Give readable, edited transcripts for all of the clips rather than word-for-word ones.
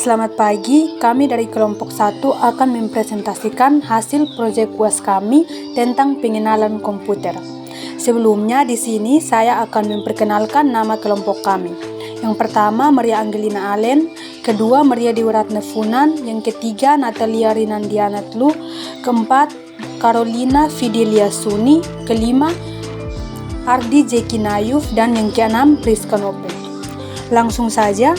Selamat pagi, kami dari kelompok 1 akan mempresentasikan hasil proyek UAS kami tentang pengenalan komputer. Sebelumnya di sini saya akan memperkenalkan nama kelompok kami. Yang pertama Maria Angelina Allen, kedua Maria Dewaratna Funan, yang ketiga Natalia Rinandiana Tlu, keempat Carolina Fidelia Suni, kelima Ardi Jeki Nayuf, dan yang keenam Priska Nopel. Langsung saja.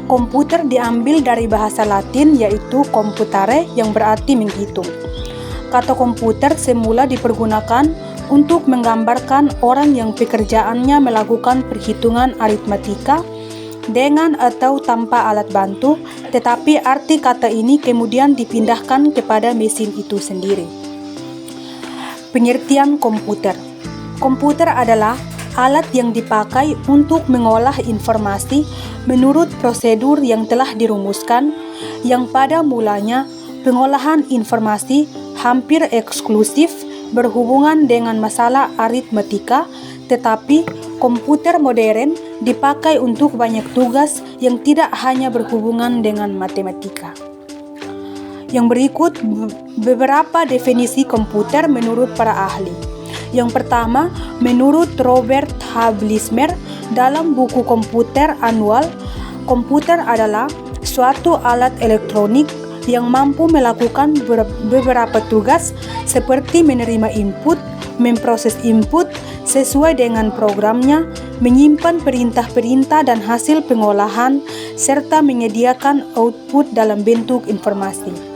Komputer diambil dari bahasa Latin yaitu computare yang berarti menghitung. Kata komputer semula dipergunakan untuk menggambarkan orang yang pekerjaannya melakukan perhitungan aritmatika dengan atau tanpa alat bantu, tetapi arti kata ini kemudian dipindahkan kepada mesin itu sendiri. Pengertian komputer. Komputer adalah alat yang dipakai untuk mengolah informasi menurut prosedur yang telah dirumuskan, yang pada mulanya pengolahan informasi hampir eksklusif berhubungan dengan masalah aritmatika, tetapi komputer modern dipakai untuk banyak tugas yang tidak hanya berhubungan dengan matematika. Yang berikut beberapa definisi komputer menurut para ahli. Yang pertama, menurut Robert H. Blismer dalam buku Komputer Annual, komputer adalah suatu alat elektronik yang mampu melakukan beberapa tugas seperti menerima input, memproses input sesuai dengan programnya, menyimpan perintah-perintah dan hasil pengolahan, serta menyediakan output dalam bentuk informasi.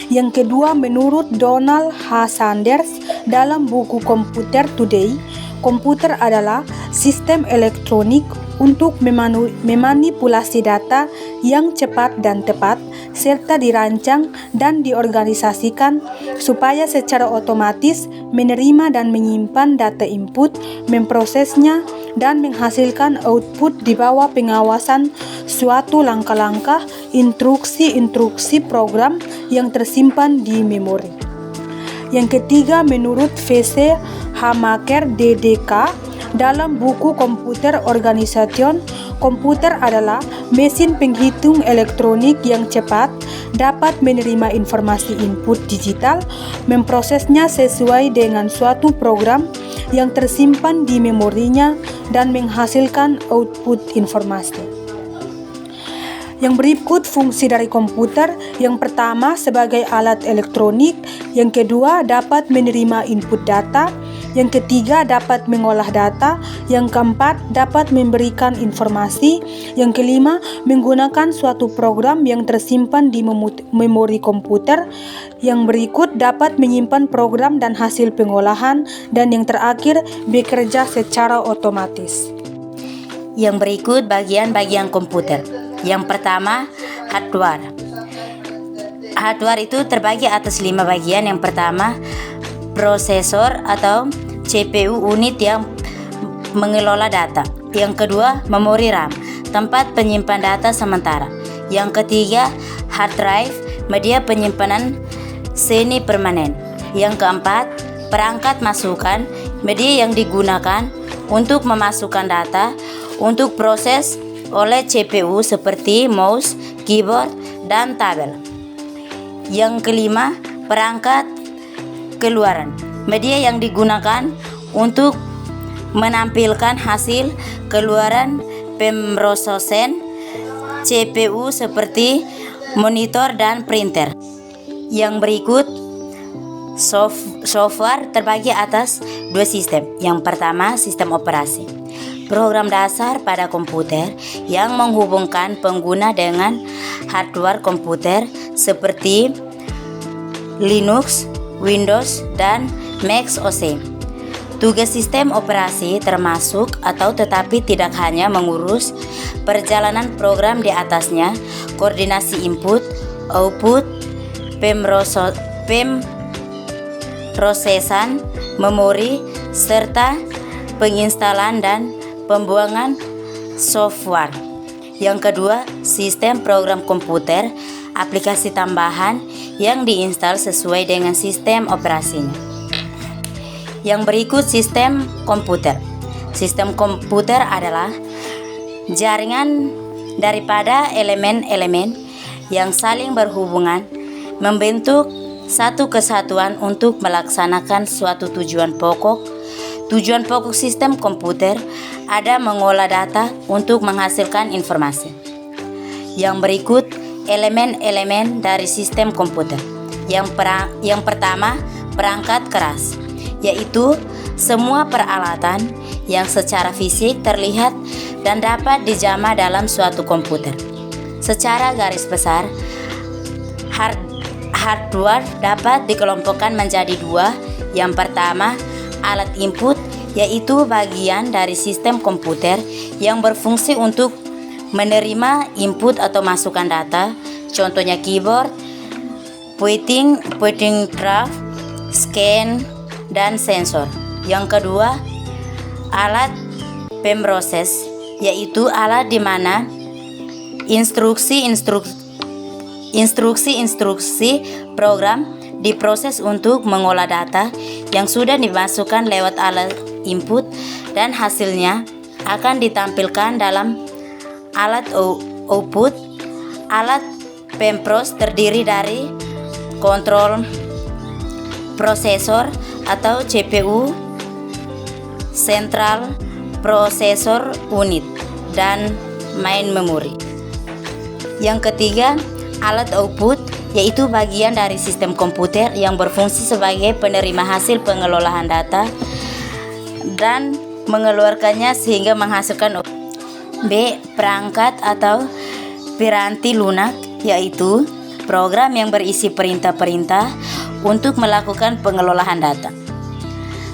Yang kedua, menurut Donald H. Sanders dalam buku Computer Today, komputer adalah sistem elektronik untuk memanipulasi data yang cepat dan tepat, serta dirancang dan diorganisasikan supaya secara otomatis menerima dan menyimpan data input, memprosesnya, dan menghasilkan output di bawah pengawasan suatu langkah-langkah instruksi-instruksi program yang tersimpan di memori. Yang ketiga, menurut V.C. Hamaker DDK dalam buku Komputer Organisation, komputer adalah mesin penghitung elektronik yang cepat, dapat menerima informasi input digital, memprosesnya sesuai dengan suatu program yang tersimpan di memorinya, dan menghasilkan output informasi. Yang berikut fungsi dari komputer. Yang pertama, sebagai alat elektronik. Yang kedua, dapat menerima input data. Yang ketiga, dapat mengolah data. Yang keempat, dapat memberikan informasi. Yang kelima, menggunakan suatu program yang tersimpan di memori komputer. Yang berikut, dapat menyimpan program dan hasil pengolahan. Dan yang terakhir, bekerja secara otomatis. Yang berikut bagian-bagian komputer. Yang pertama, hardware. Hardware itu terbagi atas 5 bagian. Yang pertama, prosesor atau CPU, unit yang mengelola data. Yang kedua, memori RAM, tempat penyimpan data sementara. Yang ketiga, hard drive, media penyimpanan semi permanen. Yang keempat, perangkat masukan, media yang digunakan untuk memasukkan data untuk proses oleh CPU seperti mouse, keyboard, dan tabel. Yang kelima, perangkat keluaran, media yang digunakan untuk menampilkan hasil keluaran pemrosesan CPU seperti monitor dan printer. Yang berikut software terbagi atas 2 sistem. Yang pertama, sistem operasi. Program dasar pada komputer yang menghubungkan pengguna dengan hardware komputer seperti Linux, Windows, dan Mac OS. Tugas sistem operasi termasuk atau tetapi tidak hanya mengurus perjalanan program di atasnya, koordinasi input, output, pemrosesan, memori, serta penginstalan dan pembuangan software. Yang kedua, sistem program komputer, aplikasi tambahan yang diinstal sesuai dengan sistem operasinya. Yang berikut sistem komputer. Sistem komputer adalah jaringan daripada elemen-elemen yang saling berhubungan membentuk satu kesatuan untuk melaksanakan suatu tujuan pokok. Tujuan pokok sistem komputer ada mengolah data untuk menghasilkan informasi. Yang berikut elemen-elemen dari sistem komputer. Yang pertama, perangkat keras, yaitu semua peralatan yang secara fisik terlihat dan dapat dijamah dalam suatu komputer. Secara garis besar, hardware dapat dikelompokkan menjadi dua. Yang pertama, alat input, yaitu bagian dari sistem komputer yang berfungsi untuk menerima input atau masukan data, contohnya keyboard, pointing graph, scan, dan sensor. Yang kedua, alat pemroses, yaitu alat di mana instruksi program diproses untuk mengolah data yang sudah dimasukkan lewat alat input dan hasilnya akan ditampilkan dalam alat output. Alat pempros terdiri dari kontrol prosesor atau CPU, Central Processor Unit, dan main memory. Yang ketiga, alat output, yaitu bagian dari sistem komputer yang berfungsi sebagai penerima hasil pengelolaan data dan mengeluarkannya sehingga menghasilkan. B. Perangkat atau piranti lunak, yaitu program yang berisi perintah-perintah untuk melakukan pengelolaan data.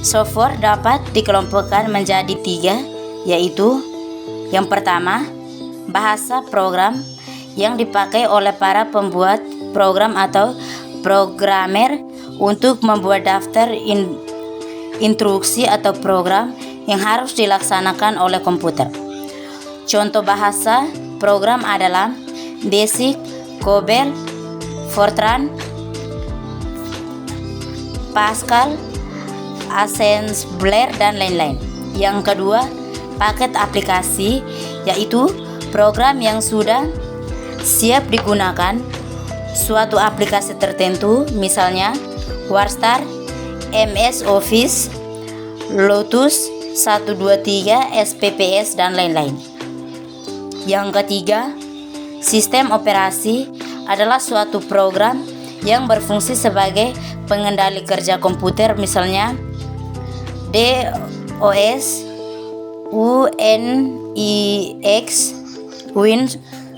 Software dapat dikelompokkan menjadi tiga, yaitu yang pertama, bahasa program yang dipakai oleh para pembuat program atau programmer untuk membuat daftar instruksi atau program yang harus dilaksanakan oleh komputer. Contoh bahasa program adalah BASIC, COBOL, Fortran, Pascal, Assembler, dan lain-lain. Yang kedua, paket aplikasi, yaitu program yang sudah siap digunakan suatu aplikasi tertentu, misalnya WordStar, MS Office, Lotus 123, SPPS, dan lain-lain. Yang ketiga, sistem operasi adalah suatu program yang berfungsi sebagai pengendali kerja komputer, misalnya DOS, UNIX,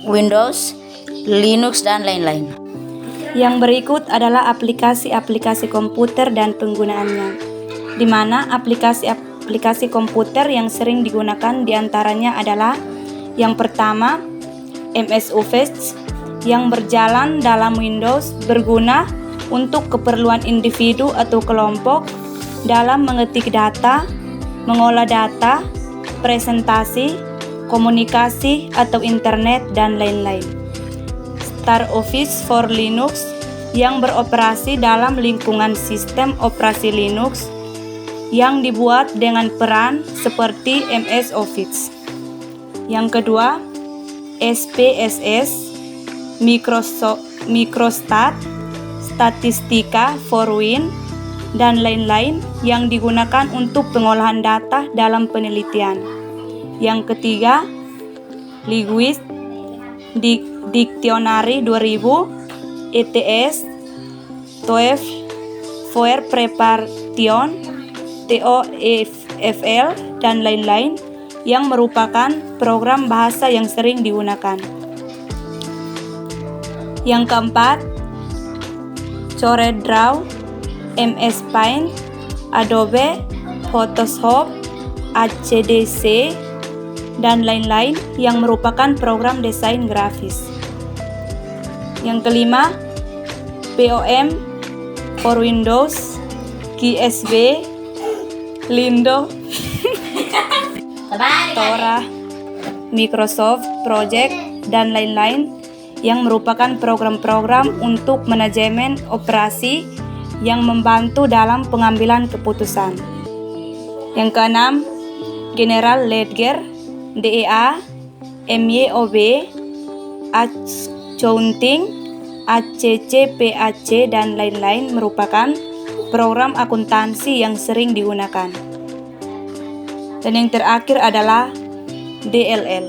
Windows, Linux, dan lain-lain. Yang berikut adalah aplikasi-aplikasi komputer dan penggunaannya, di mana aplikasi-aplikasi komputer yang sering digunakan diantaranya adalah yang pertama, MS Office yang berjalan dalam Windows, berguna untuk keperluan individu atau kelompok dalam mengetik data, mengolah data, presentasi, komunikasi atau internet, dan lain-lain. Star Office for Linux yang beroperasi dalam lingkungan sistem operasi Linux yang dibuat dengan peran seperti MS Office. Yang kedua, SPSS, Microstat, Statistika for Win, dan lain-lain yang digunakan untuk pengolahan data dalam penelitian. Yang ketiga, Linguist Dictionary 2000, ETS, TOEFL, For Preparation, TOEFL, dan lain-lain yang merupakan program bahasa yang sering digunakan. Yang keempat, CorelDRAW, MS Paint, Adobe, Photoshop, ACDC, dan lain-lain yang merupakan program desain grafis. Yang kelima, POM for Windows, KSB, Lindo, Tora, Microsoft Project, dan lain-lain yang merupakan program-program untuk manajemen operasi yang membantu dalam pengambilan keputusan. Yang keenam, General Ledger, DEA, MYOB, accounting, ACC/PAC, dan lain-lain merupakan program akuntansi yang sering digunakan. Dan yang terakhir adalah DLL.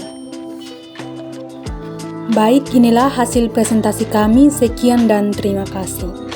Baik, inilah hasil presentasi kami. Sekian dan terima kasih.